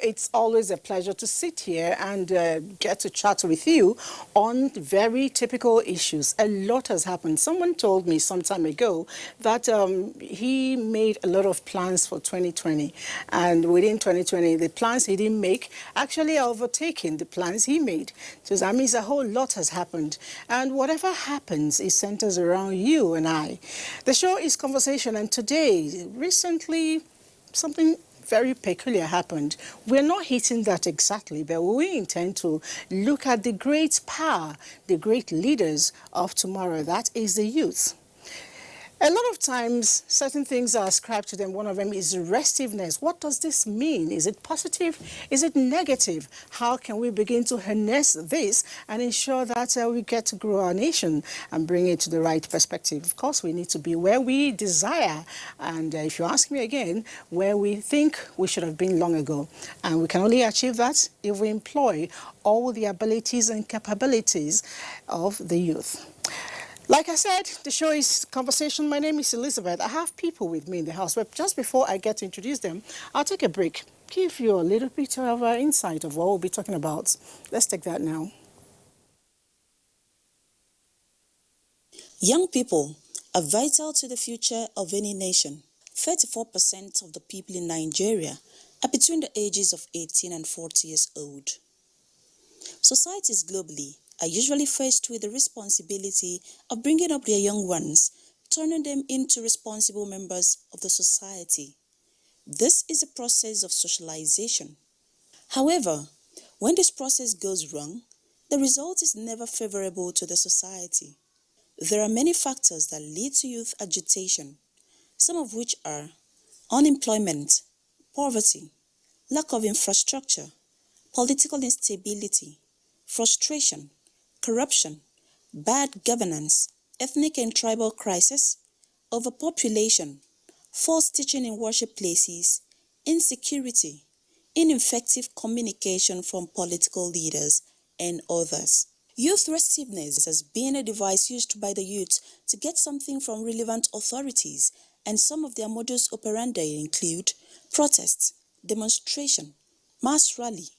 it's always a pleasure to sit here and get to chat with you on very typical issues. A lot has happened. Someone told me some time ago that he made a lot of plans for 2020, and within 2020, the plans he didn't make actually are overtaking the plans he made. So that means a whole lot has happened, and whatever happens, it centers around you and I. The show is Conversation, and today, recently, something very peculiar happened. We're not hitting that exactly, but we intend to look at the great power, the great leaders of tomorrow. That is the youth. A lot of times, certain things are ascribed to them. One of them is restiveness. What does this mean? Is it positive? Is it negative? How can we begin to harness this and ensure that we get to grow our nation and bring it to the right perspective? Of course, we need to be where we desire. And if you ask me again, where we think we should have been long ago. And we can only achieve that if we employ all the abilities and capabilities of the youth. Like I said, the show is Conversation. My name is Elizabeth. I have people with me in the house, but just before I get to introduce them, I'll take a break, give you a little bit of insight of what we'll be talking about. Let's take that now. Young people are vital to the future of any nation. 34% of the people in Nigeria are between the ages of 18 and 40 years old. Societies globally are usually faced with the responsibility of bringing up their young ones, turning them into responsible members of the society. This is a process of socialization. However, when this process goes wrong, the result is never favorable to the society. There are many factors that lead to youth agitation, some of which are unemployment, poverty, lack of infrastructure, political instability, frustration, corruption, bad governance, ethnic and tribal crisis, overpopulation, false teaching in worship places, insecurity, ineffective communication from political leaders, and others. Youth restiveness has been a device used by the youth to get something from relevant authorities, and some of their modus operandi include protest, demonstration, mass rally.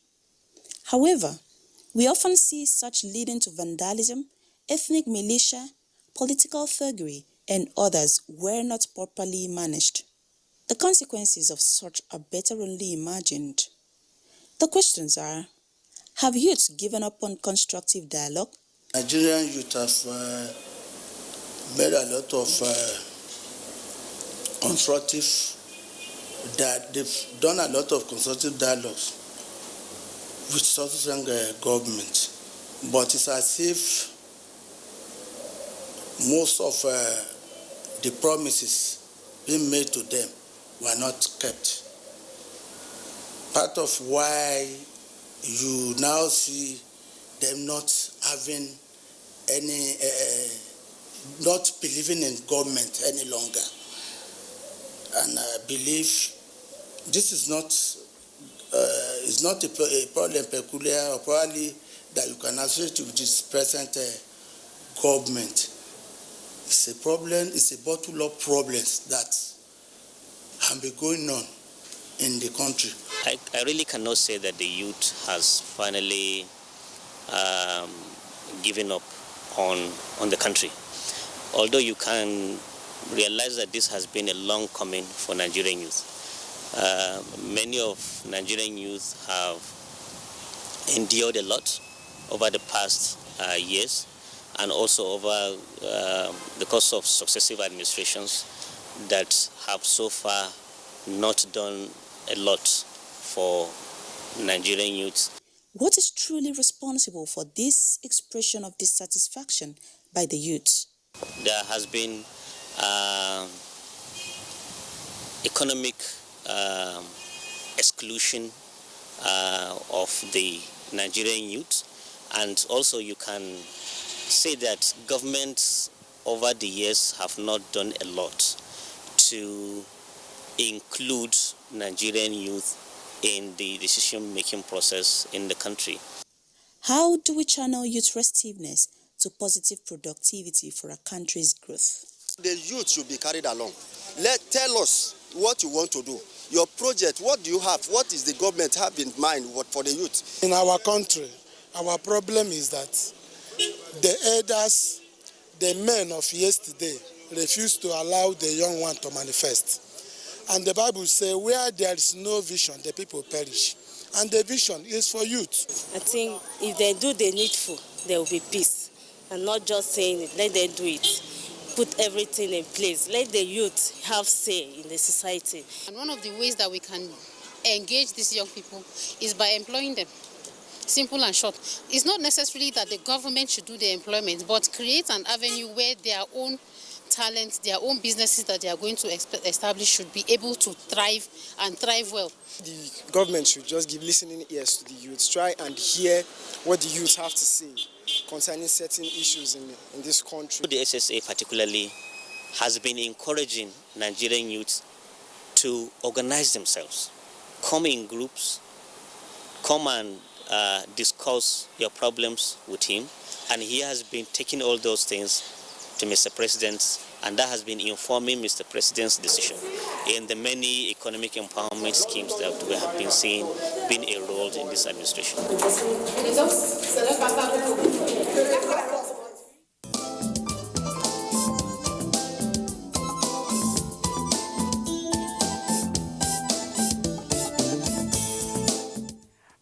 However, we often see such leading to vandalism, ethnic militia, political thuggery, and others were not properly managed. The consequences of such are better only imagined. The questions are, have youths given up on constructive dialogue? Nigerian youth have made a lot of they've done a lot of constructive dialogues with certain government, but it's as if most of the promises being made to them were not kept. Part of why you now see them not having any, not believing in government any longer. And I believe this is not it's not a problem peculiar or probably that you can associate with this present government. It's a problem, it's a bottle of problems that have been going on in the country. I really cannot say that the youth has finally given up on the country. Although you can realize that this has been a long coming for Nigerian youth. Many of Nigerian youth have endured a lot over the past years, and also over the course of successive administrations that have so far not done a lot for Nigerian youth. What is truly responsible for this expression of dissatisfaction by the youth? There has been economic exclusion of the Nigerian youth, and also you can say that governments over the years have not done a lot to include Nigerian youth in the decision-making process in the country. How do we channel youth restiveness to positive productivity for our country's growth? The youth should be carried along. Tell us what you want to do. your project, what do you have? What is the government have in mind for the youth? In our country, our problem is that the elders, the men of yesterday, refuse to allow the young one to manifest. And the Bible says, where there is no vision, the people perish. And the vision is for youth. I think if they do the needful, there will be peace. And not just saying it, let them do it. Put everything in place. Let the youth have say in the society. And one of the ways that we can engage these young people is by employing them. Simple and short. It's not necessarily that the government should do the employment, but create an avenue where their own talents, their own businesses that they are going to establish should be able to thrive and thrive well. The government should just give listening ears to the youth, try and hear what the youth have to say concerning certain issues in this country. The SSA particularly has been encouraging Nigerian youth to organize themselves, come in groups, come and discuss your problems with him, and he has been taking all those things to Mr. President, and that has been informing Mr. President's decision in the many economic empowerment schemes that we have been seeing being enrolled in this administration.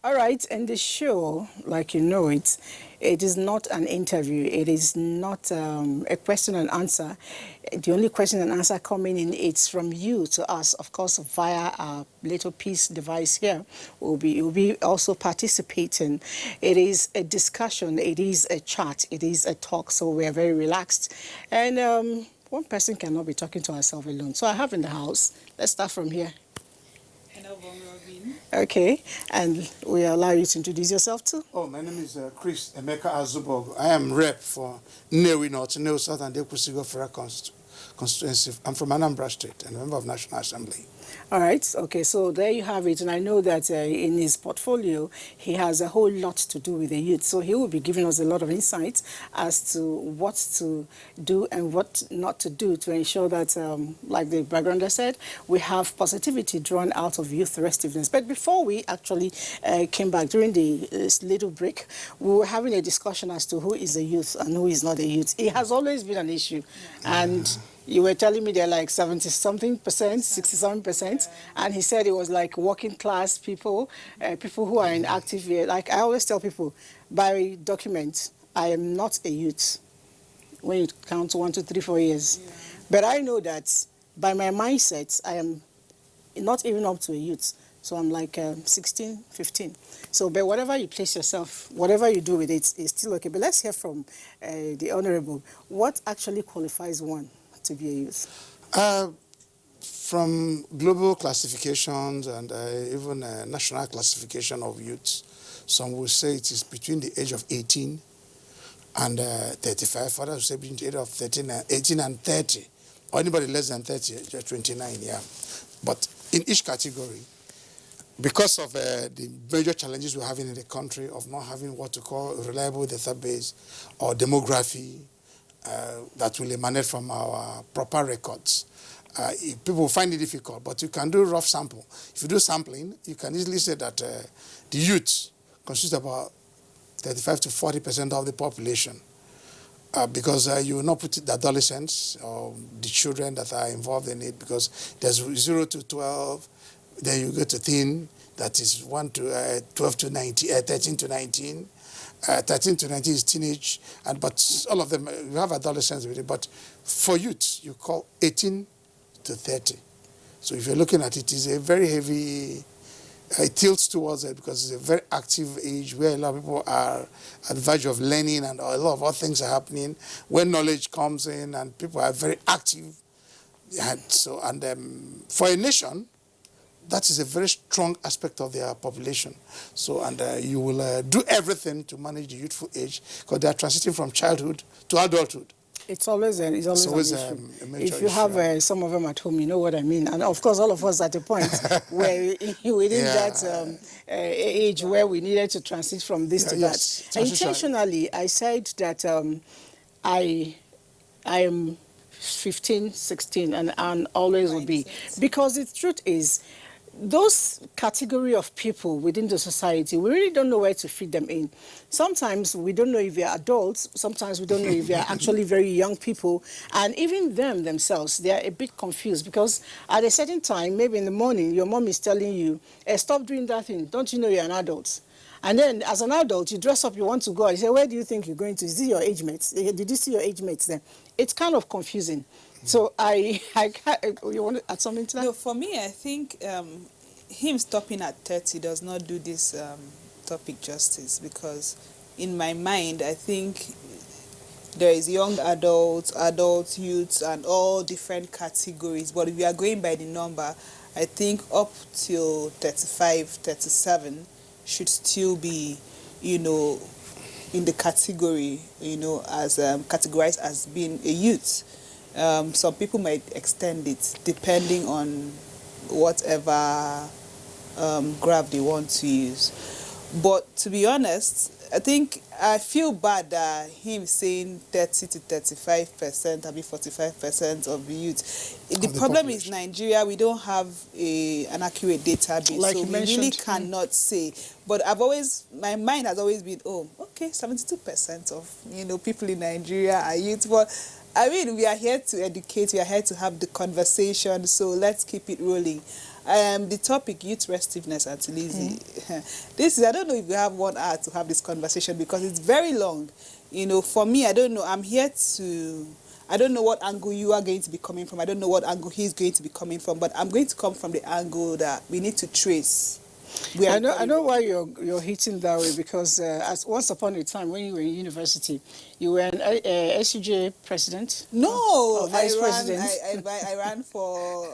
All right, and the show, like you know it is not an interview. It is not a question and answer. The only question and answer coming in, it's from you to us, of course, via our little piece device here. We'll be also participating. It is a discussion. It is a chat. It is a talk. So we are very relaxed. And one person cannot be talking to herself alone. So I have in the house. Let's start from here. Okay, and we allow you to introduce yourself too. Oh, my name is Chris Emeka Azubog. I am rep for Nnewi North, Nnewi South and Ekwusigo Federal Constituency. I'm from Anambra State and a member of National Assembly. All right, okay, so there you have it. And I know that in his portfolio, he has a whole lot to do with the youth. So he will be giving us a lot of insights as to what to do and what not to do to ensure that, like the backgrounder said, we have positivity drawn out of youth restiveness. But before we actually came back during the little break, we were having a discussion as to who is a youth and who is not a youth. It has always been an issue. And you were telling me they're like 70-something%, 67%, and he said it was like working class people, people who are in active year. Like I always tell people, by document, I am not a youth when you count 1, 2, 3, 4 years. Yeah. But I know that by my mindset, I am not even up to a youth. So I'm like 16, 15. So, but whatever you place yourself, whatever you do with it, is still okay. But let's hear from the Honorable. What actually qualifies one to be a youth? From global classifications and even national classification of youths, some will say it is between the age of 18 and 35. Others will say between the age of 18 and 30. Or anybody less than 30, 29, yeah. But in each category, because of the major challenges we're having in the country of not having what to call a reliable database or demography that will emanate from our proper records, people find it difficult, but you can do rough sample. If you do sampling, you can easily say that the youth constitute about 35 to 40% of the population. Because you will not put the adolescents or the children that are involved in it, because there's 0 to 12, then you go to teen, that is 1 to 12 to 19, 13 to 19. 13 to 19 is teenage, but all of them, you have adolescents with it. But for youth, you call 18 to 30. So if you're looking at it, it's a very heavy, it tilts towards it because it's a very active age where a lot of people are at the verge of learning and a lot of other things are happening, when knowledge comes in and people are very active. And so, for a nation, that is a very strong aspect of their population. So, and you will do everything to manage the youthful age because they are transiting from childhood to adulthood. It's always an issue. A major if you have some of them at home, you know what I mean. And of course, all of us at a point where within that age where we needed to transit from this to that. Intentionally, I said that I am 15, 16, and always will be. Because the truth is, those category of people within the society, we really don't know where to fit them in. Sometimes we don't know if they're adults. Sometimes we don't know if they're actually very young people. And even them themselves, they are a bit confused because at a certain time, maybe in the morning, your mom is telling you, stop doing that thing. Don't you know you're an adult? And then as an adult, you dress up, you want to go. You say, where do you think you're going to? Is it your age mates? Did you see your age mates then? It's kind of confusing. So you want to add something to that? No, for me, I think him stopping at 30 does not do this topic justice, because in my mind, I think there is young adults, youths, and all different categories. But if we are going by the number, I think up till 35, 37 should still be, in the category, as categorized as being a youth. Some people might extend it depending on whatever graph they want to use. But to be honest, I feel bad that him saying 30 to 35%, I mean 45% of the youth. The problem is Nigeria, we don't have an accurate database, like so we really cannot say. But my mind has always been, 72% of people in Nigeria are youth. But I mean, we are here to educate, we are here to have the conversation, so let's keep it rolling. The topic, youth restiveness, Auntie Lizzie. This is, I don't know if we have 1 hour to have this conversation because it's very long. For me, I don't know. I'm here to, I don't know what angle you are going to be coming from. I don't know what angle he's going to be coming from, but I'm going to come from the angle that we need to trace. I know why you're hitting that way, because as once upon a time when you were in university, you were an SUJ president. No, vice president. I ran for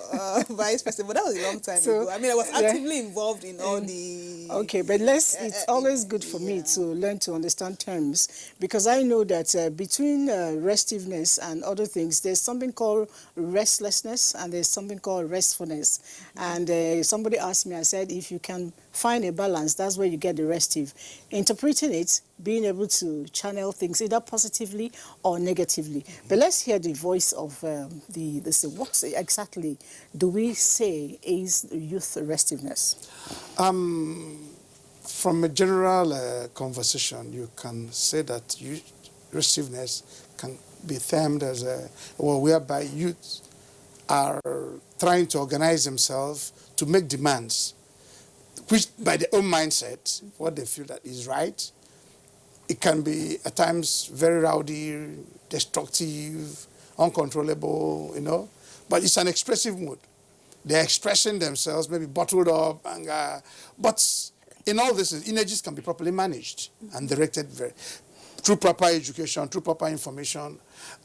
vice president, but that was a long time ago. I mean, I was actively involved in all the. Okay, but it's always good for me to learn to understand terms, because I know that between restiveness and other things, there's something called restlessness and there's something called restfulness. And somebody asked me, I said, if you can find a balance, that's where you get the restive. Interpreting it, being able to channel things either positively or negatively. But let's hear the voice of what exactly do we say is youth restiveness? From a general conversation, you can say that youth restiveness can be termed as whereby youth are trying to organize themselves to make demands, which by their own mindset, what they feel that is right. It can be at times very rowdy, destructive, uncontrollable, but it's an expressive mood. They're expressing themselves, maybe bottled up, anger. But in all this, energies can be properly managed and directed through proper education, through proper information.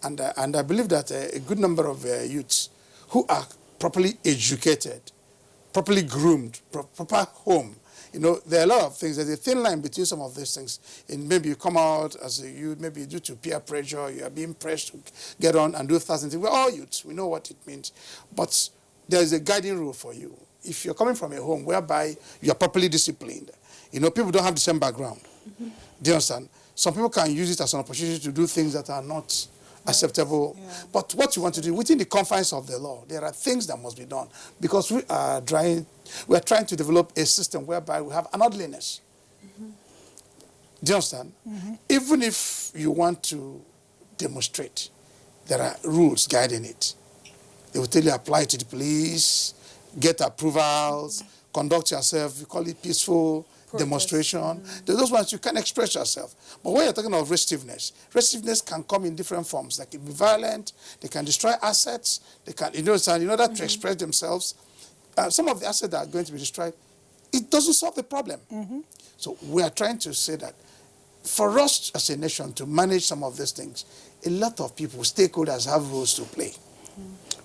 And I believe that a good number of youths who are properly educated, properly groomed, proper home. There are a lot of things. There's a thin line between some of these things. And maybe you come out as a youth, maybe due to peer pressure, you are being pressed to get on and do thousands of things. We're all youths. We know what it means. But there's a guiding rule for you. If you're coming from a home whereby you are properly disciplined, people don't have the same background. Do you understand? Some people can use it as an opportunity to do things that are not acceptable. Yeah. But what you want to do within the confines of the law, there are things that must be done, because we are trying to develop a system whereby we have an orderliness. Do you understand? Even if you want to demonstrate, there are rules guiding it. They will tell you apply to the police, get approvals, conduct yourself. We call it peaceful demonstration. Those ones you can express yourself. But when you're talking of restiveness can come in different forms. They can be violent, they can destroy assets, they can, in order to express themselves. Some of the assets that are going to be destroyed, it doesn't solve the problem. So we are trying to say that for us as a nation to manage some of these things, a lot of people, stakeholders, have roles to play.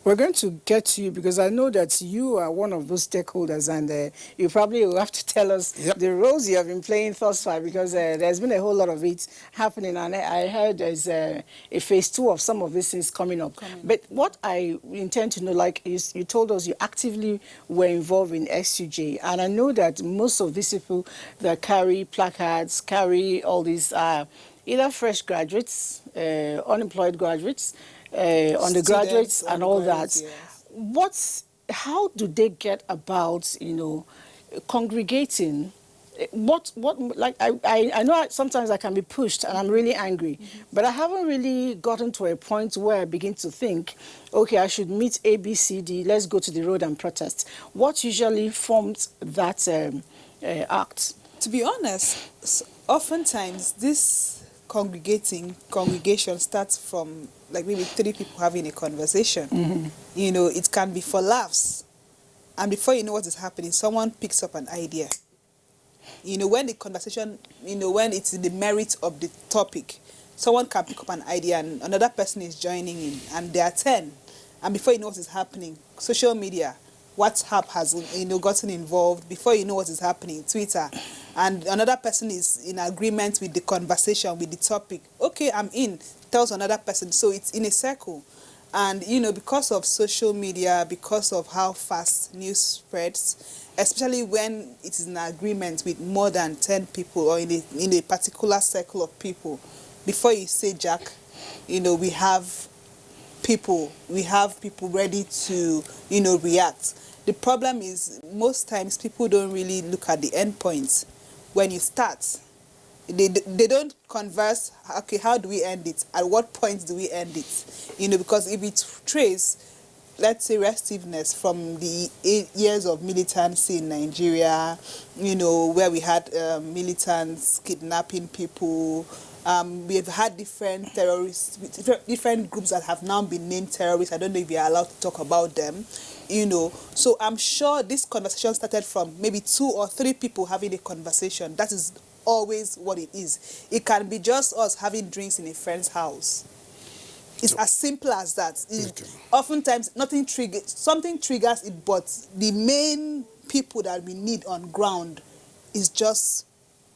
We're going to get to you because I know that you are one of those stakeholders, and you probably will have to tell us the roles you have been playing thus far, because there's been a whole lot of it happening, and I heard there's a phase 2 of some of these things coming up. But what I intend to know, is you told us you actively were involved in SUJ, and I know that most of these people that carry placards, carry all these either fresh graduates, unemployed graduates, undergraduates and all that. Yes. What how do they get about, congregating? Like, I know sometimes I can be pushed and I'm really angry, but I haven't really gotten to a point where I begin to think, okay, I should meet A, B, C, D, let's go to the road and protest. What usually forms that act? To be honest, oftentimes this congregation starts from like maybe 3 people having a conversation. It can be for laughs. And before you know what is happening, someone picks up an idea. When the conversation, when it's in the merit of the topic, someone can pick up an idea and another person is joining in, and there are 10. And before you know what is happening, social media, WhatsApp has, gotten involved. Before you know what is happening, Twitter, and another person is in agreement with the conversation, with the topic. Okay, I'm in, tells another person. So it's in a circle. And, because of social media, because of how fast news spreads, especially when it is in agreement with more than 10 people or in a particular circle of people, before you say Jack, we have people ready to, react. The problem is most times people don't really look at the end points. When you start, they don't converse, okay, how do we end it? At what point do we end it? Because if it's trace, let's say Restiveness from the 8 years of militancy in Nigeria, where we had militants kidnapping people. We have had different terrorists, different groups that have now been named terrorists. I don't know if we are allowed to talk about them, So I'm sure this conversation started from maybe 2 or 3 people having a conversation. That is always what it is. It can be just us having drinks in a friend's house. It's as simple as that. Oftentimes, something triggers it, but the main people that we need on ground is just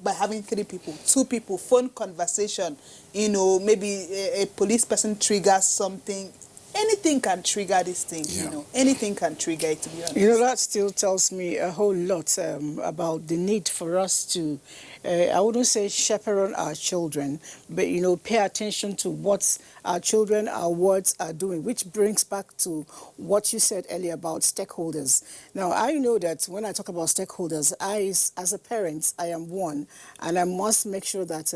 by having 3 people, 2 people, phone conversation, maybe a police person triggers something. Anything can trigger this thing, Anything can trigger it, to be honest. That still tells me a whole lot about the need for us to, I wouldn't say chaperone our children, but, pay attention to what our children, our words are doing, which brings back to what you said earlier about stakeholders. Now, I know that when I talk about stakeholders, as a parent, I am one, and I must make sure that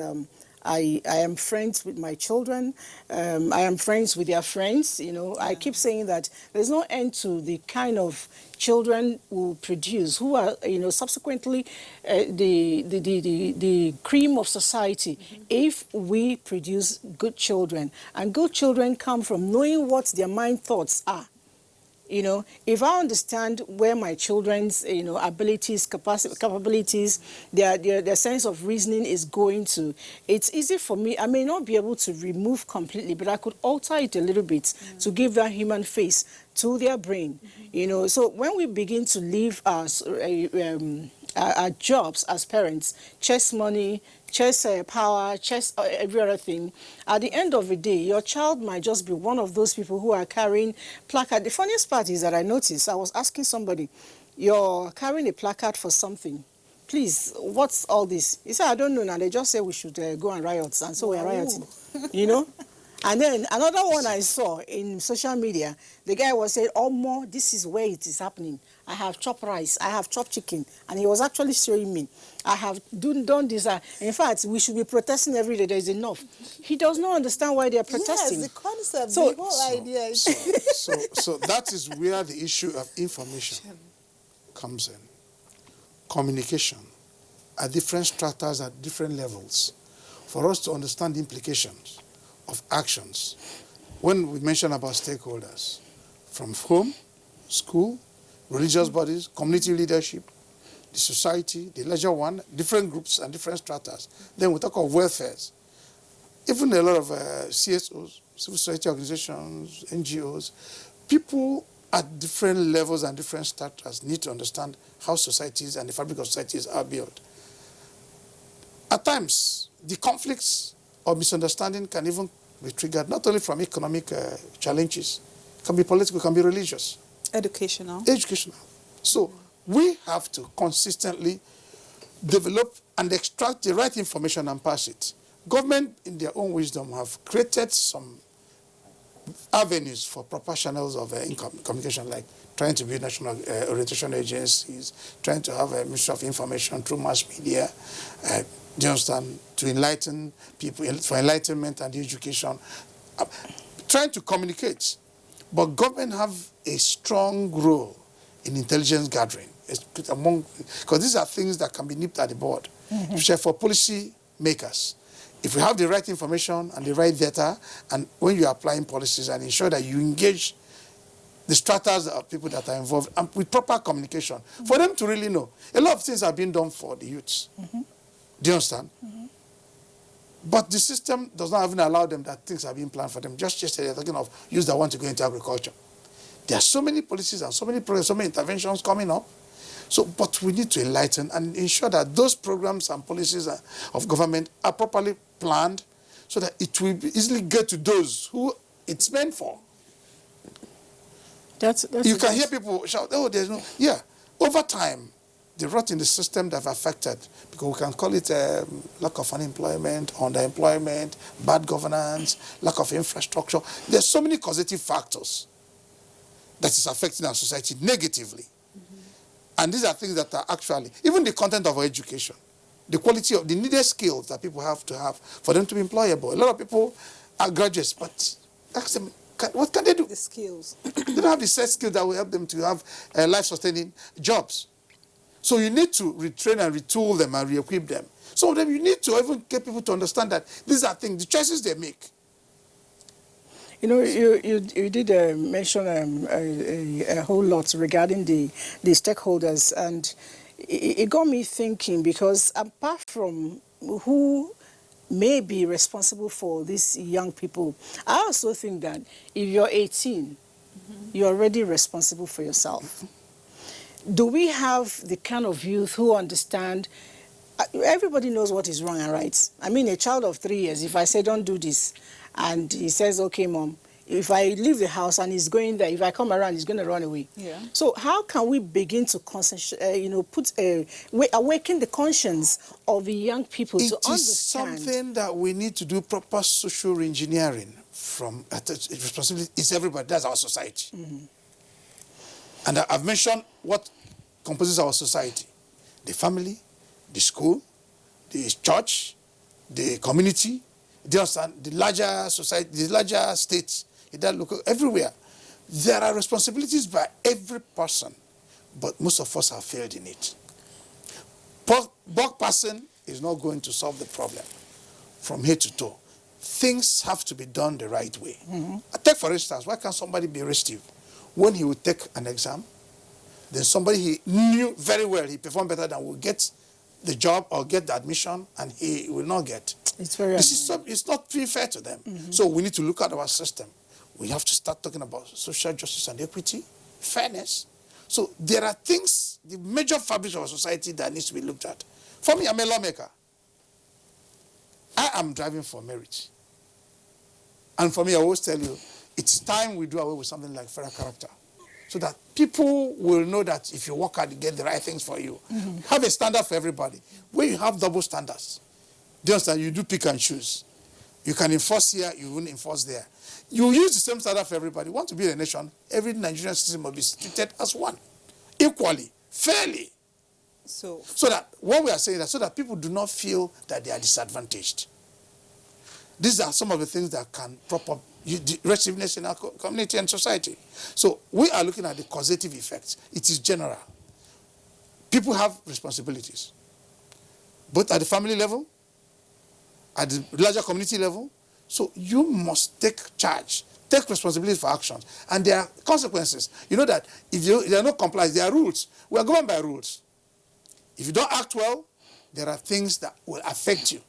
I am friends with my children. I am friends with their friends. I keep saying that there's no end to the kind of children who produce, who are, subsequently the cream of society. If we produce good children, and good children come from knowing what their mind thoughts are. If I understand where my children's, abilities, capabilities, their sense of reasoning is going to, it's easy for me. I may not be able to remove completely, but I could alter it a little bit to give that human face to their brain. So when we begin to leave our jobs as parents, chase money, chase power, chase every other thing, at the end of the day, your child might just be one of those people who are carrying placard. The funniest part is that I noticed, I was asking somebody, you're carrying a placard for something. Please, what's all this? He said, I don't know now. They just say we should go and riot, and so we're rioting, And then another one I saw in social media, the guy was saying, oh, more, this is where it is happening. I have chopped rice, I have chopped chicken. And he was actually showing me, I have done this. In fact, we should be protesting every day. There is enough. He does not understand why they are protesting. Yes, the concept, the whole idea. So that is where the issue of information comes in. Communication at different stratas, at different levels, for us to understand the implications of actions. When we mention about stakeholders, from home, school, religious bodies, community leadership, the society, the leisure one, different groups and different stratas. Then we talk of welfares. Even a lot of CSOs, civil society organizations, NGOs, people at different levels and different stratas need to understand how societies and the fabric of societies are built. At times, the conflicts or misunderstanding can even be triggered not only from economic challenges, it can be political, it can be religious. Educational. So we have to consistently develop and extract the right information and pass it. Government, in their own wisdom, have created some avenues for proper channels of communication, like trying to build national orientation agencies, trying to have a Ministry of Information through mass media, do you understand, to enlighten people, for enlightenment and education, trying to communicate. But government have a strong role in intelligence gathering, because these are things that can be nipped at the bud, especially for policy makers. If we have the right information and the right data, and when you're applying policies, and ensure that you engage the stratas of people that are involved and with proper communication, for them to really know. A lot of things are being done for the youths. Do you understand? But the system does not even allow them that things are being planned for them. Just yesterday, they're talking of youths that want to go into agriculture. There are so many policies and so many programs, so many interventions coming up. So, but we need to enlighten and ensure that those programs and policies of government are properly planned so that it will easily get to those who it's meant for. You can hear people shout, oh, there's no... Yeah, over time, the rot in the system that have affected, because we can call it lack of unemployment, underemployment, bad governance, lack of infrastructure. There's so many causative factors that is affecting our society negatively. And these are things that are actually, even the content of our education, the quality of the needed skills that people have to have for them to be employable. A lot of people are graduates, but ask them, what can they do? The skills. They don't have the set skills that will help them to have life-sustaining jobs. So you need to retrain and retool them and re-equip them. Some of them, you need to even get people to understand that these are things, the choices they make. You know, you did mention a whole lot regarding the stakeholders, and it got me thinking, because apart from who may be responsible for these young people, I also think that if you're 18, you're already responsible for yourself. Do we have the kind of youth who understand? Everybody knows what is wrong and right. I mean, a child of 3 years, if I say don't do this, and he says, okay, mom, if I leave the house and he's going there, if I come around, he's going to run away. Yeah. So how can we begin to awaken the conscience of the young people to understand? It is something that we need to do proper social engineering from. Responsibility is everybody. That's our society. And I've mentioned what composes our society: the family, the school, the church, the community, the larger society, the larger states, the local, everywhere. There are responsibilities by every person, but most of us have failed in it. One person is not going to solve the problem from head to toe. Things have to be done the right way. Take, for instance, why can't somebody be restive when he would take an exam? Then somebody he knew very well, he performed better than will get the job or get the admission, and he will not get. It's very it's not being fair to them. So we need to look at our system. We have to start talking about social justice and equity, fairness. So there are things, the major fabric of our society that needs to be looked at. For me, I'm a lawmaker. I am driving for merit. And for me, I always tell you, it's time we do away with something like fair character, so that people will know that if you work hard, you get the right things for you. Have a standard for everybody. When you have double standards, do you understand? You do pick and choose. You can enforce here, you won't enforce there. You use the same standard for everybody. You want to build a nation, every Nigerian citizen must be treated as one, equally, fairly. So that what we are saying is so that people do not feel that they are disadvantaged. These are some of the things that can prop up the restiveness in our community and society. So we are looking at the causative effects. It is general. People have responsibilities, both at the family level, at the larger community level. So you must take charge, take responsibility for actions. And there are consequences. You know that if there are no compliance, there are rules. We are governed by rules. If you don't act well, there are things that will affect you.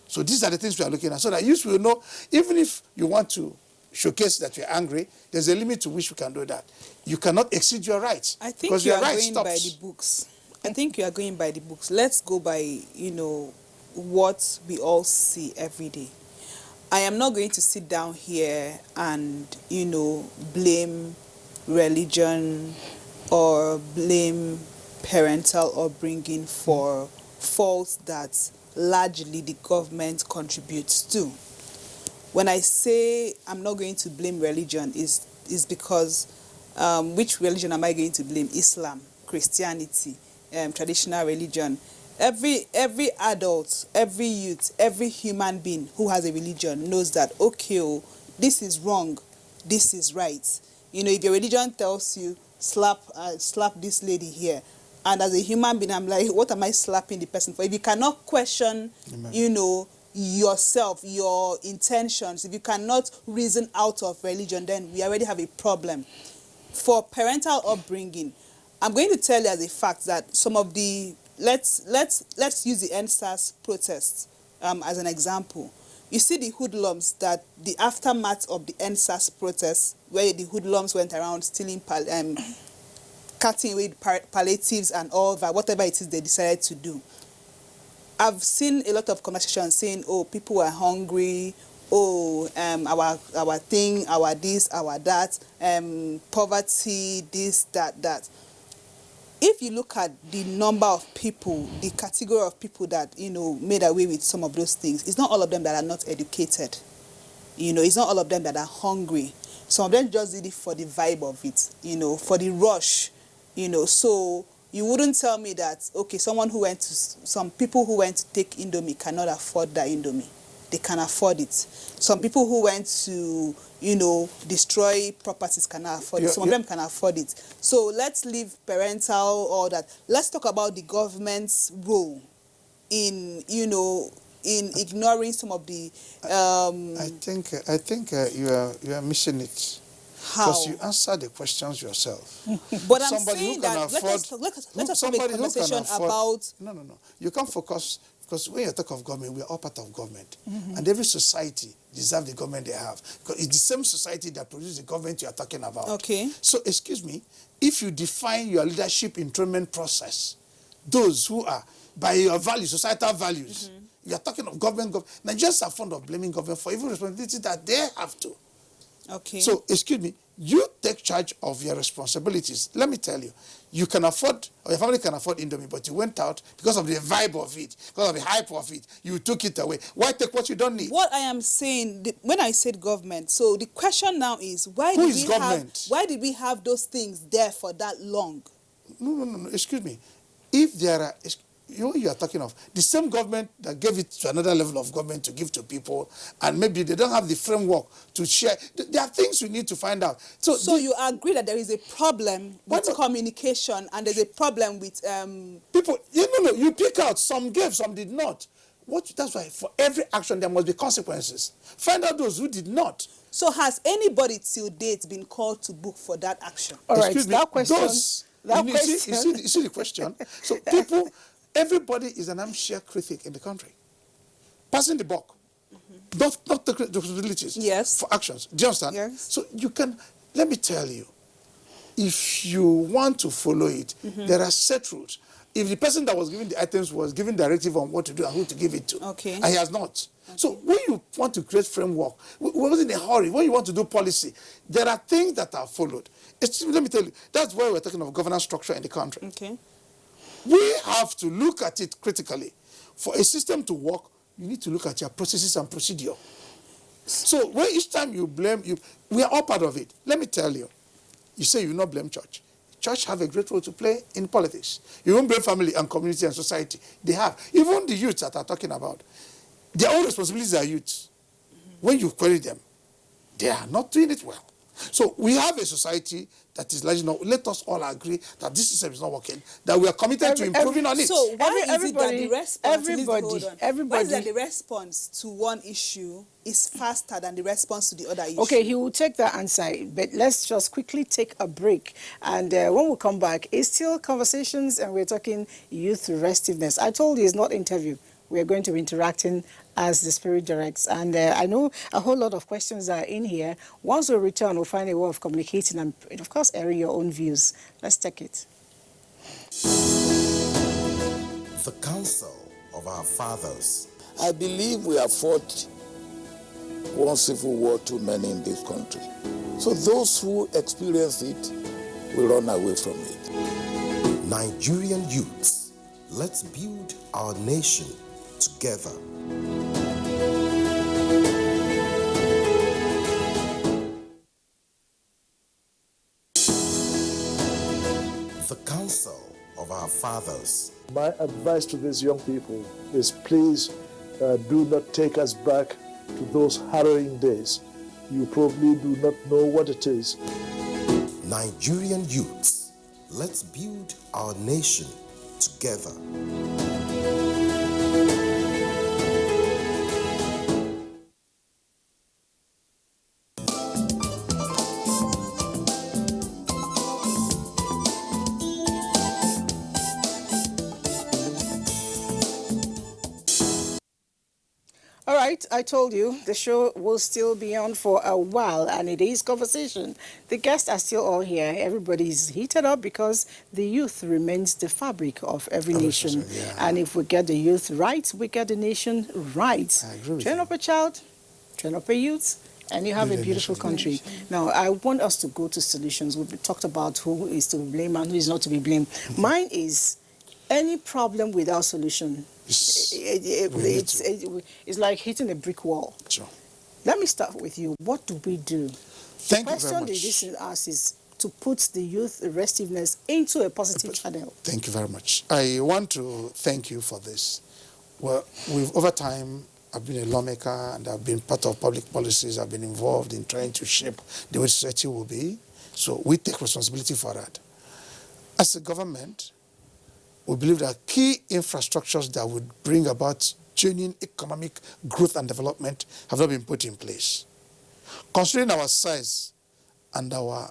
So these are the things we are looking at, so that you will know, even if you want to showcase that you're angry, there's a limit to which we can do that. You cannot exceed your rights. I think you are going by the books. I think you are going by the books. Let's go by, what we all see every day. I am not going to sit down here and, blame religion or blame parental upbringing for faults that largely the government contributes to. when I say I'm not going to blame religion is because which religion am I going to blame? Islam, Christianity, traditional religion. Every adult, every youth, every human being who has a religion knows that, okay, oh, this is wrong, this is right. If your religion tells you slap this lady here, and as a human being, I'm like, what am I slapping the person for? If you cannot question, Amen. Yourself, your intentions, if you cannot reason out of religion, then we already have a problem. For parental upbringing, I'm going to tell you as a fact that some of the let's use the NSAS protests as an example. You see the hoodlums, that the aftermath of the NSAS protests, where the hoodlums went around stealing, cutting away palliatives and all that, whatever it is they decided to do. I've seen a lot of conversations saying, oh, people were hungry, oh, our thing, our this, our that, poverty, this, that. If you look at the number of people, the category of people that, made away with some of those things, it's not all of them that are not educated. It's not all of them that are hungry. Some of them just did it for the vibe of it, for the rush, So you wouldn't tell me that, okay, some people who went to take Indomie cannot afford that Indomie. They can afford it. Some people who went to, destroy properties cannot afford it. Some of them can afford it. So let's leave parental, all that. Let's talk about the government's role in, in ignoring some of the... I think you are missing it. How? Because you answer the questions yourself. But I'm saying that let us have a conversation about... No. You can't focus, because when you talk of government, we are all part of government. And every society deserves the government they have. Because it's the same society that produces the government you are talking about. Okay. So, excuse me, if you define your leadership enthronement process, those who are, by your values, societal values, you are talking of government. Nigerians are fond of blaming government for even responsibility that they have to. Okay. So, excuse me, you take charge of your responsibilities. Let me tell you, you can afford, or your family can afford Indomie, but you went out because of the vibe of it, because of the hype of it. You took it away. Why take what you don't need? What I am saying, when I said government, so the question now is, why did we have those things there for that long? No, excuse me. If there are... You are talking of the same government that gave it to another level of government to give to people, and maybe they don't have the framework to share. There are things we need to find out. So you agree that there is a problem with communication, and there's a problem with people. You pick out, some gave, some did not. That's why for every action there must be consequences. Find out those who did not. So has anybody till date been called to book for that action? All right, that question. You see the question. So people. Everybody is an armchair critic in the country. Passing the buck. Not the responsibilities for actions. Do you understand? Yes. So you can, let me tell you, if you want to follow it, there are set rules. If the person that was giving the items was giving directive on what to do and who to give it to, and he has not. Okay. So when you want to create framework, we wasn't in a hurry. When you want to do policy, there are things that are followed. Let me tell you, that's why we're talking of governance structure in the country. Okay. We have to look at it critically. For a system to work, you need to look at your processes and procedure. So when each time you blame, we are all part of it. Let me tell you, you say you will not blame church. Church have a great role to play in politics. You won't blame family and community and society. They have. Even the youths that are talking about, their own responsibilities are youths. When you query them, they are not doing it well. So we have a society that is large enough. Let us all agree that this system is not working, that we are committed to improving on it. So why is it that the response, why is that the response to one issue is faster than the response to the other issue? Okay, he will take that answer, but let's just quickly take a break. And when we come back, it's still conversations, and we're talking youth restiveness. I told you it's not interview. We're going to be interacting as the Spirit directs. And I know a whole lot of questions are in here. Once we return, we'll find a way of communicating and, of course, airing your own views. Let's take it. The Counsel of Our Fathers. I believe we have fought one civil war too many in this country. So those who experience it will run away from it. Nigerian youths, let's build our nation together. Counsel of Our Fathers. My advice to these young people is please do not take us back to those harrowing days. You probably do not know what it is. Nigerian youths, let's build our nation together. All right, I told you the show will still be on for a while, and it is conversation. The guests are still all here. Everybody's heated up because the youth remains the fabric of every nation. Yeah. And if we get the youth right, we get the nation right. I agree with Train you. up a child, train up a youth, and you have a beautiful country. Now, I want us to go to solutions. We've talked about who is to be blamed and who is not to be blamed. Mine is any problem without solution. It's like hitting a brick wall. Sure. Let me start with you. What do we do? Thank the you very question much. the edition asks is to put the youth restiveness into a positive channel. Thank you very much. I want to thank you for this. Well, over time, I've been a lawmaker and I've been part of public policies. I've been involved in trying to shape the way society will be. So we take responsibility for that. As a government, we believe that key infrastructures that would bring about genuine economic growth and development have not been put in place. Considering our size and our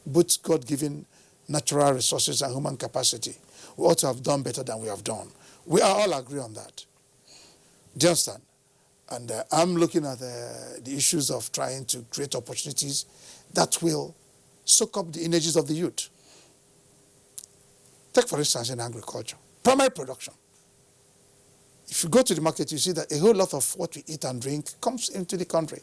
both God-given natural resources and human capacity, we ought to have done better than we have done. We all agree on that. Do you understand? And I'm looking at the issues of trying to create opportunities that will soak up the energies of the youth. Take, for instance, in agriculture, primary production. If you go to the market, you see that a whole lot of what we eat and drink comes into the country.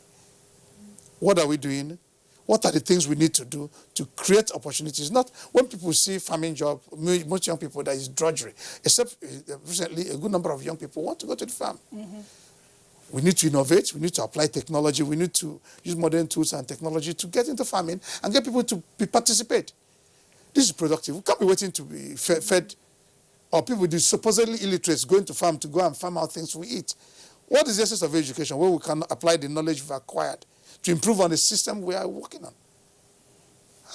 What are we doing? What are the things we need to do to create opportunities? Not when people see farming job, most young people, that is drudgery. Except recently, a good number of young people want to go to the farm. Mm-hmm. We need to innovate. We need to apply technology. We need to use modern tools and technology to get into farming and get people to participate. This is productive. We can't be waiting to be fed, or people with supposedly illiterates going to farm to go and farm out things we eat. What is the essence of education where we can apply the knowledge we've acquired to improve on the system we are working on?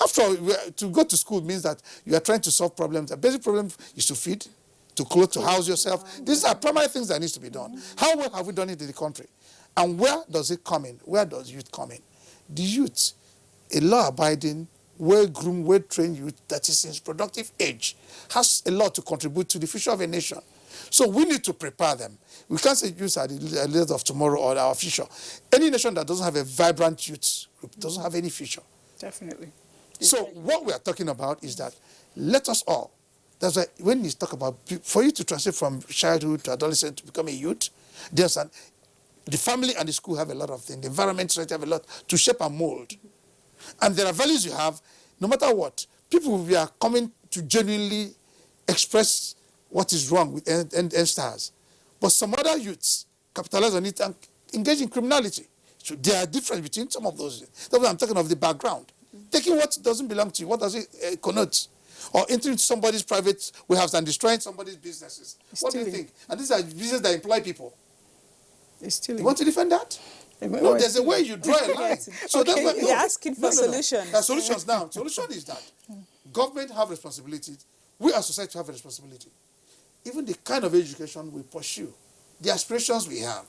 After all, to go to school means that you are trying to solve problems. The basic problem is to feed, to clothe, to house yourself. These are primary things that need to be done. How well have we done it in the country? And where does it come in? Where does youth come in? The youth, a law-abiding, well-groomed, well-trained youth that is in its productive age, has a lot to contribute to the future of a nation. So we need to prepare them. We can't say youth are the leaders of tomorrow or our future. Any nation that doesn't have a vibrant youth group doesn't have any future. Definitely. So what we are talking about is that let us all, that's why when you talk about, for you to transit from childhood to adolescent to become a youth, the family and the school have a lot of things. The environment have a lot to shape and mold. And there are values you have, no matter what. People we are coming to genuinely express what is wrong with NSTARS. But some other youths capitalize on it and engage in criminality. So there are differences between some of those. That's why I'm talking of the background. Taking what doesn't belong to you, what does it connote? Or entering into somebody's private warehouse and destroying somebody's businesses. What do you think? And these are businesses that employ people. It's stealing. You want to defend that? No, there's a way you draw a line. So okay, that's why, you're asking for solutions. There are solutions now. Solution is that government have responsibilities. We as society have a responsibility. Even the kind of education we pursue, the aspirations we have,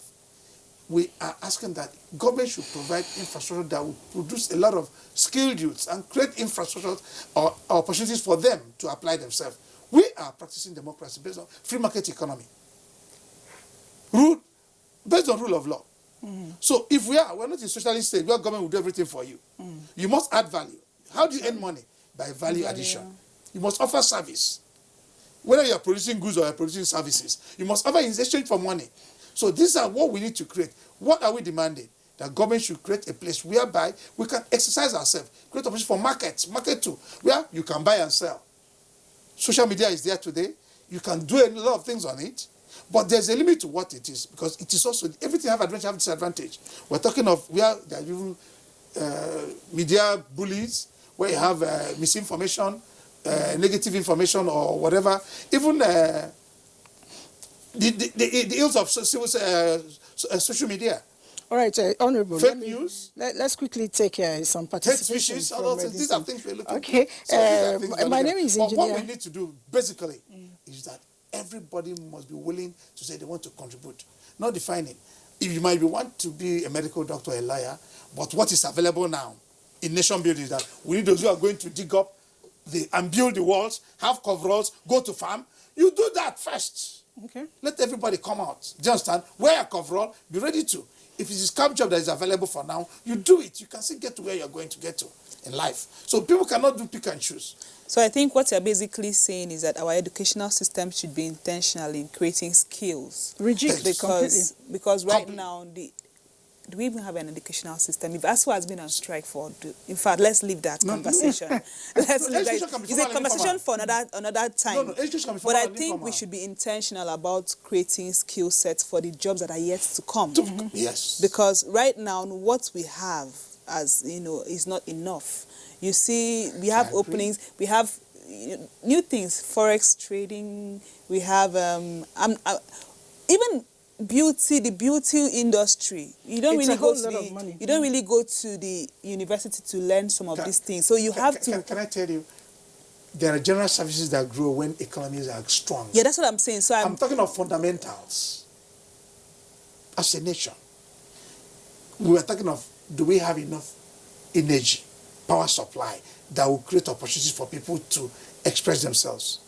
we are asking that government should provide infrastructure that will produce a lot of skilled youths and create infrastructure or opportunities for them to apply themselves. We are practicing democracy based on free market economy. Based on rule of law. Mm. So if we're not in socialist state where government will do everything for you. Mm. You must add value. How do you earn money? By value addition. You must offer service. Whether you are producing goods or you are producing services, you must offer in exchange for money. So these are what we need to create. What are we demanding? That government should create a place whereby we can exercise ourselves, create opportunities for market too, where you can buy and sell. Social media is there today. You can do a lot of things on it. But there's a limit to what it is, because it is also, everything have advantage, have disadvantage. We're talking of where there are even media bullies, where you have misinformation, negative information or whatever, even the ills of social media. All right, Honorable. Fake news. Let's quickly take some participation. Hate speeches, all those things. These are things we're looking at. Okay. My name is Engineer. But what we need to do, basically, is that everybody must be willing to say they want to contribute. Not defining. You might want to be a medical doctor, a lawyer, but what is available now in nation building is that we need those who are going to dig up and build the walls, have coveralls, go to farm. You do that first. Okay. Let everybody come out. Do you understand? Wear a coverall, be ready to. If it's a scalp job that is available for now, you do it. You can still get to where you're going to get to in life. So people cannot do pick and choose. So I think what you're basically saying is that our educational system should be intentional in creating skills. Rigid. Because right now, do we even have an educational system? If ASU has been on strike in fact, let's leave that conversation. Let's leave that. It's a conversation for another time. But I think we should be intentional about creating skill sets for the jobs that are yet to come. Yes. Because right now, what we have, as you know, is not enough. You see, we have openings, we have new things, forex trading, we have even the beauty industry. You don't really go to the university to learn some of these things. So you have to. Can I tell you, there are general services that grow when economies are strong. Yeah, that's what I'm saying. So I'm talking of fundamentals. As a nation, we were talking of, do we have enough energy, power supply that will create opportunities for people to express themselves?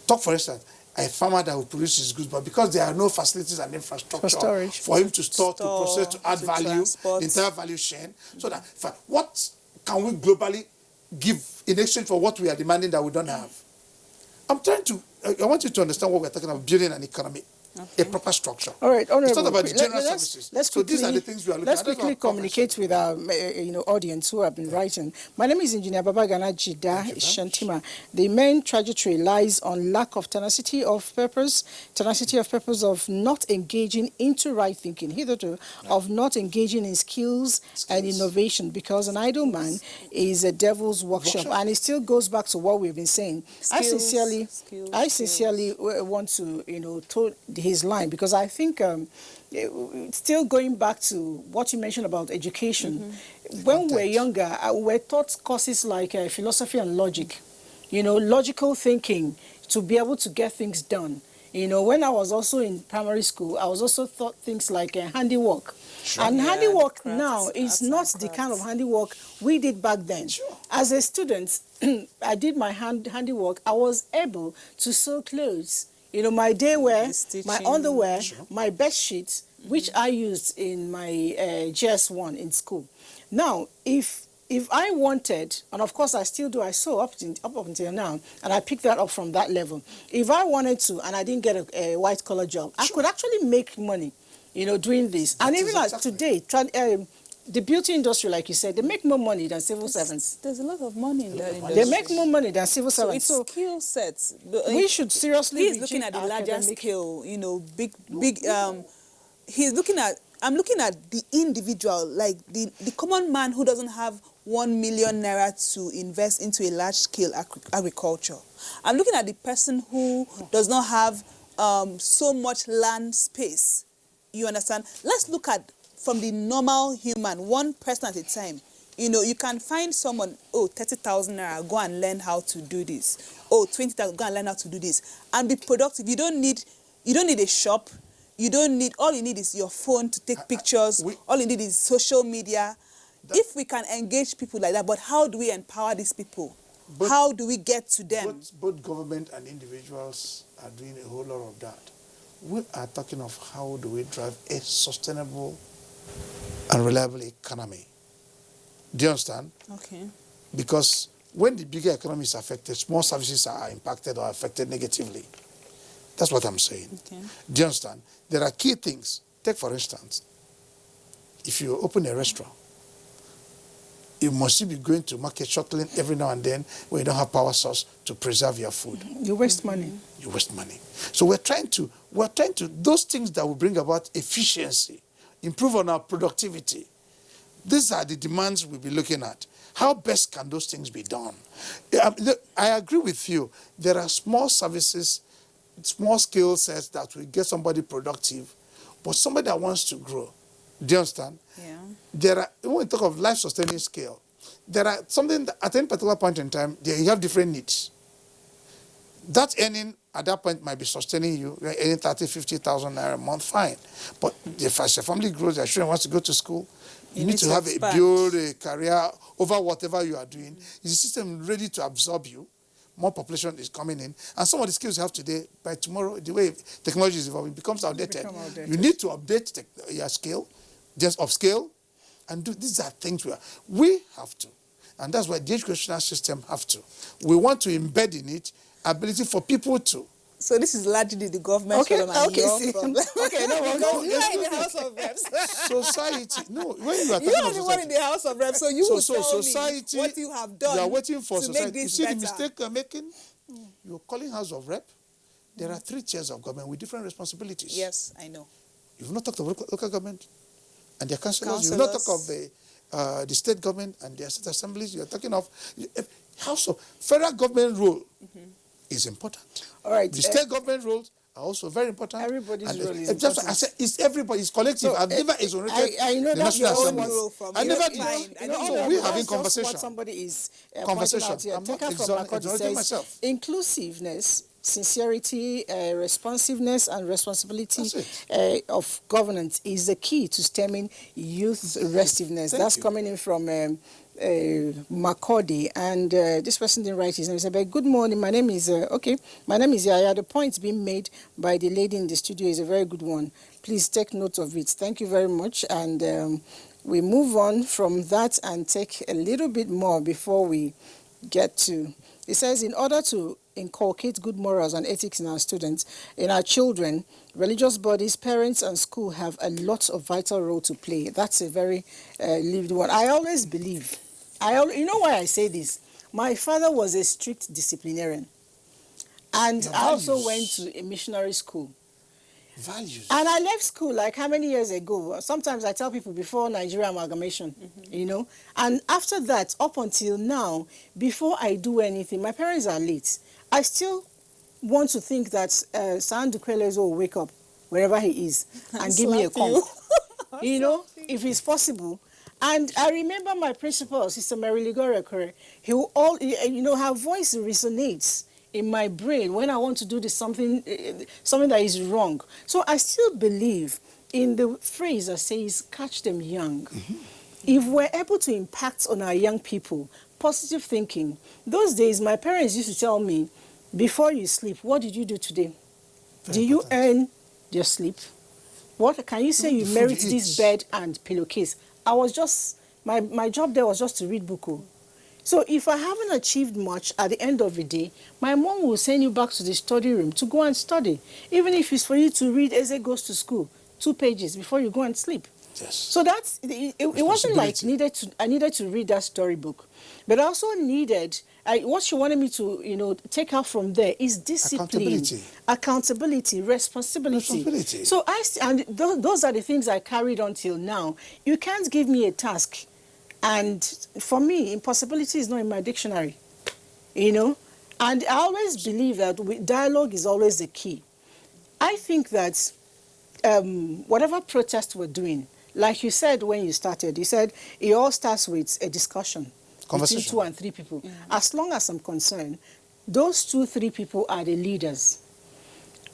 Talk, for instance, a farmer that will produce his goods, but because there are no facilities and infrastructure for him to store, to process, to add value, the entire value chain, so that what can we globally give in exchange for what we are demanding that we don't have? I want you to understand what we're talking about, building an economy. A proper structure. All right, Honorable. It's not about the general services. So these are the things we are looking at. Let's quickly communicate with our audience who have been writing. My name is Engineer Babagana Jida Shantima. The main trajectory lies on lack of tenacity of purpose of not engaging into right thinking, hitherto of not engaging in skills and innovation, because an idle man is a devil's workshop. And it still goes back to what we've been saying. I sincerely want to, told his line, because I think still going back to what you mentioned about education, when we were younger, we were taught courses like philosophy and logic, logical thinking to be able to get things done. When I was also in primary school, I was also taught things like handiwork. Sure. And handiwork now is not the kind of handiwork we did back then. Sure. As a student, I did my handiwork. I was able to sew clothes. My day wear, my underwear, my bed sheets, which I used in my GS1 in school. Now, if I wanted, and of course I still do, I sew up until now, and I picked that up from that level. If I wanted to, and I didn't get a white-collar job, I could actually make money, doing this. And even like today, the beauty industry, like you said, they make more money than civil servants. There's a lot of money in that industry. They make more money than civil servants. So it's skill sets. We should seriously. He's looking at the larger scale, big. He's looking at. I'm looking at the individual, like the common man who doesn't have 1 million naira to invest into a large-scale agriculture. I'm looking at the person who does not have so much land space. You understand? Let's look at from the normal human, one person at a time. You can find someone, 30,000 naira, go and learn how to do this. 20,000, go and learn how to do this. And be productive. You don't need a shop. All you need is your phone to take pictures. All you need is social media. If we can engage people like that, but how do we empower these people? How do we get to them? Both government and individuals are doing a whole lot of that. We are talking of how do we drive a sustainable and reliable economy. Do you understand? Okay. Because when the bigger economy is affected, small services are impacted or affected negatively. That's what I'm saying. Okay. Do you understand? There are key things. Take, for instance, if you open a restaurant, you must be going to market shuttling every now and then when you don't have power source to preserve your food. You waste money. You waste money. So we're trying to, those things that will bring about efficiency, improve on our productivity. These are the demands we'll be looking at. How best can those things be done? Look, I agree with you. There are small services, small skill sets that will get somebody productive, but somebody that wants to grow. Do you understand? Yeah. There are, when we talk of life-sustaining skill, there are something that at any particular point in time, you have different needs. That earning at that point might be sustaining you, you're earning 30, 50,000 naira a month, fine. But if as your family grows, your children wants to go to school, you need to have build a career over whatever you are doing. Is the system ready to absorb you? More population is coming in. And some of the skills you have today, by tomorrow, the way technology is evolving, becomes outdated. You need to update your skill, just upscale, and do. These are things we have to. And that's why the educational system have to. We want to embed in it ability for people to. So this is largely the government's problem and your problem. Okay, no, you are in the House of Reps. Society, no, when you are talking you are about the one in the House of Reps, so you will tell society, me what you have done. You are waiting for to society. Make this you see better. the mistake you're making? You're calling House of Rep. There are 3 chairs of government with different responsibilities. Yes, I know. You've not talked of local government and their councillors. You've not talked of the state government and their state assemblies. You're talking of House of Federal government role. Is important. All right. The state government roles are also very important. Everybody's role is important. important. I said it's everybody. It's collective. I've never exonerated I know the National Assembly. I never. So we're having conversation. What somebody is conversation. Out here. I'm not exonerating myself. Inclusiveness, sincerity, responsiveness, and responsibility of governance is the key to stemming youth restiveness. That's coming in from Makodi, and this person didn't write his name. He said, "Good morning. My name is My name is Yaya. The point being made by the lady in the studio is a very good one. Please take note of it. Thank you very much." And we move on from that and take a little bit more before we get to. It says, in order to inculcate good morals and ethics in our students, in our children, religious bodies, parents, and school have a lot of vital role to play. That's a very lived one. I always believe. You know why I say this? My father was a strict disciplinarian. And I also went to a missionary school. Values. And I left school like how many years ago? Sometimes I tell people before Nigerian amalgamation, you know. And after that, up until now, before I do anything, my parents are late. I still want to think that San Dukwelezo will wake up wherever he is and give me a conk. You know, if it's possible. And I remember my principal, Sister Mary Ligore, her voice resonates in my brain when I want to do something that is wrong. So I still believe in the phrase that says, catch them young. If we're able to impact on our young people, positive thinking. Those days, my parents used to tell me, before you sleep, what did you do today? Do you earn your sleep? What can you say you merit this bed and pillowcase? I was just, my job there was just to read book. So if I haven't achieved much at the end of the day, my mom will send you back to the study room to go and study. Even if it's for you to read Eze Goes to School, 2 pages before you go and sleep. Yes. So that's, it wasn't like I needed to read that storybook. But I also needed, what she wanted me to, take out from there is discipline, accountability, responsibility. So those are the things I carried on till now. You can't give me a task. And for me, impossibility is not in my dictionary, And I always believe that dialogue is always the key. I think that whatever protest we're doing, like you said when you started, you said it all starts with a discussion between 2 and 3 people. As long as I'm concerned, those 2-3 people are the leaders.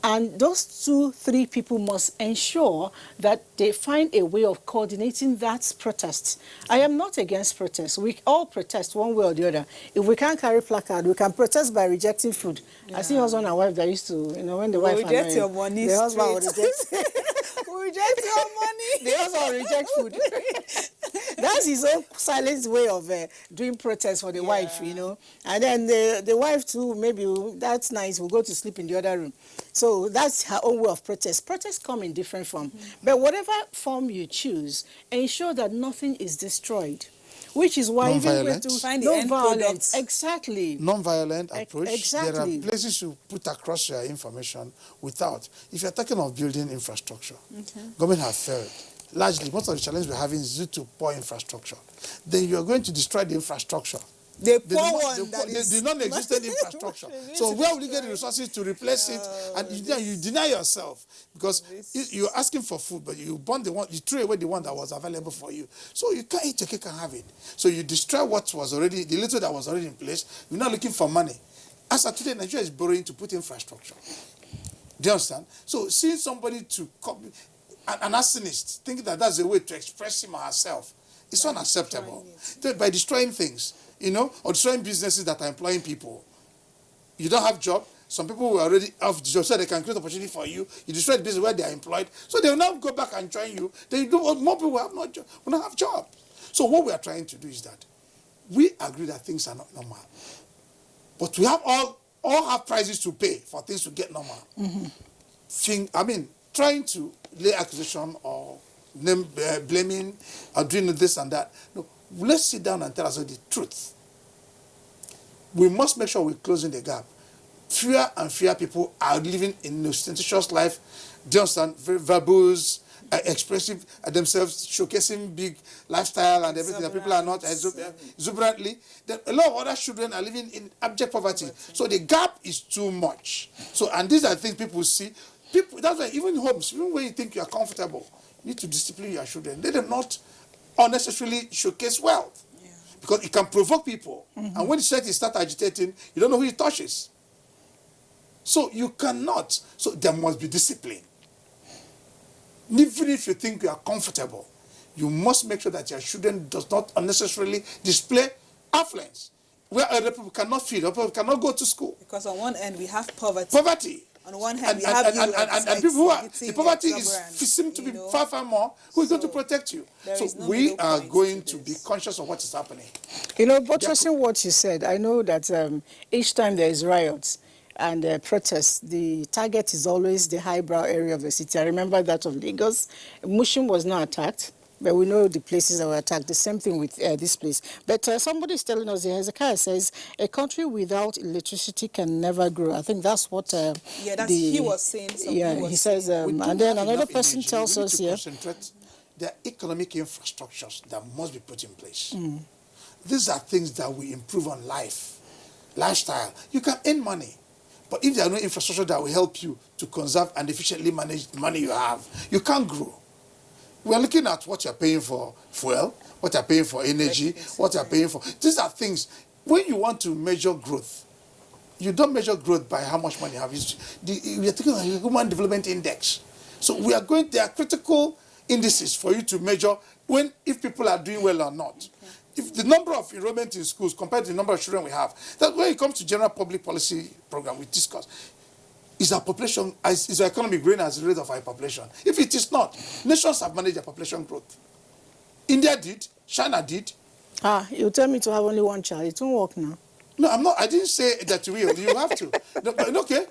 And those 2-3 people must ensure that they find a way of coordinating that protest. I am not against protest. We all protest one way or the other. If we can't carry placard, we can protest by rejecting food. Yeah. I see husband and wife that used to, when the wife reject your money, the husband will reject. We reject your money. The husband will reject food. That's his own silent way of doing protest for the wife, And then the wife too, maybe that's nice, will go to sleep in the other room. So that's her own way of protest. Protests come in different form. But whatever form you choose, ensure that nothing is destroyed. Which is why even going to find the end product. Exactly. Non-violent approach. Exactly. There are places you put across your information without. If you're talking of building infrastructure, government have failed. largely, most of the challenge we're having is due to poor infrastructure. Then you're going to destroy the infrastructure. The non-existent infrastructure. So where will you get the resources to replace it? And you deny yourself because you're asking for food, but you burn the one, you threw away the one that was available for you. So you can't eat your cake and have it. So you destroy what was already, the little that was already in place. You're not looking for money. As of today, Nigeria is borrowing to put infrastructure. Do you understand? So seeing somebody to copy, an arsonist, thinking that that's a way to express him or herself, it's unacceptable. By destroying things, or destroying businesses that are employing people. You don't have job. Some people who are already off the job so they can create opportunity for you. You destroy the business where they are employed. So they will now go back and join you. More people will not have jobs. So what we are trying to do is that we agree that things are not normal. But we have all have prices to pay for things to get normal. Trying to lay accusation or blaming or doing this and that. No, let's sit down and tell us the truth. We must make sure we're closing the gap. Fewer and fewer people are living in ostentatious life. They understand, very verbose, expressive themselves, showcasing big lifestyle and everything that people are not exuberantly. Then a lot of other children are living in abject poverty. So the gap is too much. So, and these are things people see. That's why even homes, even when you think you are comfortable, you need to discipline your children. Let them not unnecessarily showcase wealth. Because it can provoke people. And when the society starts agitating, you don't know who it touches. So you cannot. So there must be discipline. Even if you think you are comfortable, you must make sure that your children does not unnecessarily display affluence. Where other people cannot feed, other people cannot go to school. Because on one end we have poverty. Poverty. On one hand, we have and people who are, the poverty seems to be far, far more. Who is going to protect you? So we are going to be conscious of what is happening. Buttressing what you said, I know that each time there is riots and protests, the target is always the highbrow area of the city. I remember that of Lagos. Mushin was not attacked, but we know the places that were attacked. The same thing with this place. But somebody is telling us, Hezekiah says, a country without electricity can never grow. I think that's what he was saying. He says, and then another person tells us here. There are economic infrastructures that must be put in place. These are things that will improve on lifestyle. You can earn money. But if there are no infrastructure that will help you to conserve and efficiently manage the money you have, you can't grow. We are looking at what you're paying for fuel, what you're paying for energy, what you're paying for. These are things, when you want to measure growth, you don't measure growth by how much money you have. We are talking about the Human Development Index. So there are critical indices for you to measure if people are doing well or not. If the number of enrollment in schools compared to the number of children we have, that when it comes to general public policy program we discuss, is our population, is our economy growing as the rate of our population? If it is not, nations have managed their population growth. India did, China did. You tell me to have only one child. It won't work now. No, I'm not. I didn't say that you will. You have to. Okay.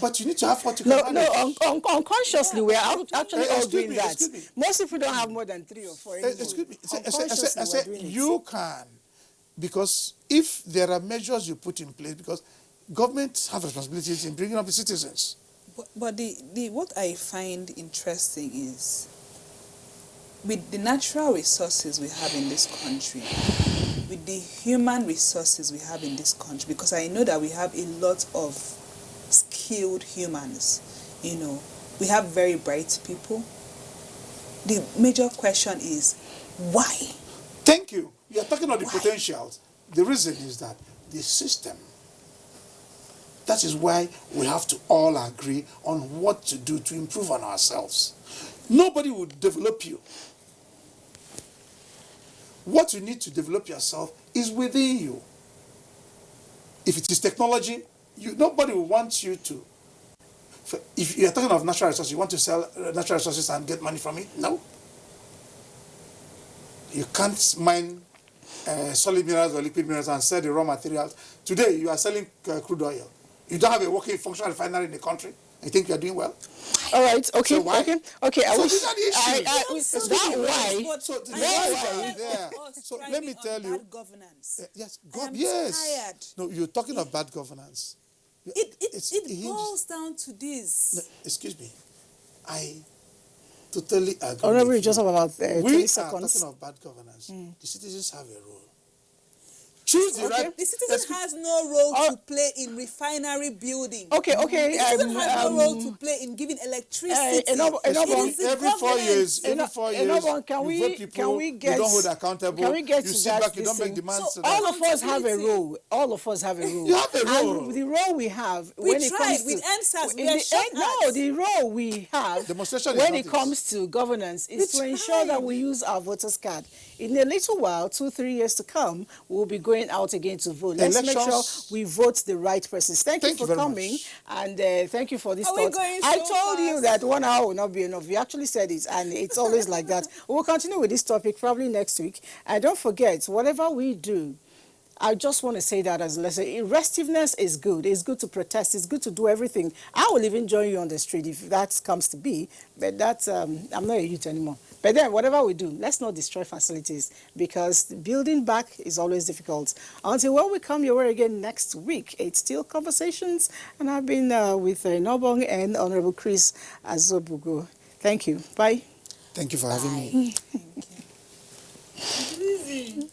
But you need to have what you can manage. Unconsciously, we are actually all doing that. Most people don't have more than 3 or 4 anymore. Excuse me. I say you can. Because if there are measures you put in place, because governments have responsibilities in bringing up the citizens. But what I find interesting is, with the natural resources we have in this country, with the human resources we have in this country, because I know that we have a lot of skilled humans, we have very bright people. The major question is, why? Thank you. You're talking about the potentials. The reason is that the system. That is why we have to all agree on what to do to improve on ourselves. Nobody will develop you. What you need to develop yourself is within you. If it is technology, nobody will want you to. If you're talking of natural resources, you want to sell natural resources and get money from it? No. You can't mine solid minerals or liquid minerals and sell the raw materials. Today, you are selling crude oil. You don't have a working functional refinery in the country. You think you are doing well? All right. Okay. So why? Okay. So these are the issues. So let me tell you. Bad governance. Yes. Tired. No, you're talking of bad governance. It boils down to this. No, excuse me. totally agree Honorable, with just you. about 20 We are seconds. talking of bad governance. The citizens have a role. Choose the right. The citizen has no role to play in refinery building. Okay. The citizen has no role to play in giving electricity. Every 4 years, can you vote people, you don't hold accountable, can we get you to sit that back, you don't thing? make demands. So all of us have a role. All of us have a role. You have a role. And the role we have We when it tried comes with to NSAS, we in are the short end, no, the role we have Demonstration when is it not comes to governance is to ensure that we use our voters card. In a little while, 2-3 years to come, we'll be going out again to vote. Let's make sure we vote the right persons. Thank you for coming, and thank you for this thought. I told you that 1 hour will not be enough. You actually said it, and it's always like that. We'll continue with this topic probably next week. And don't forget, whatever we do, I just want to say that as a lesson. Restiveness is good. It's good to protest. It's good to do everything. I will even join you on the street if that comes to be. But that's, I'm not a youth anymore. But then, whatever we do, let's not destroy facilities because building back is always difficult. Until when we come your way again next week, it's still Conversations. And I've been with Nobong and Honorable Chris Azobugo. Thank you. Bye. Thank you for having me. Thank you.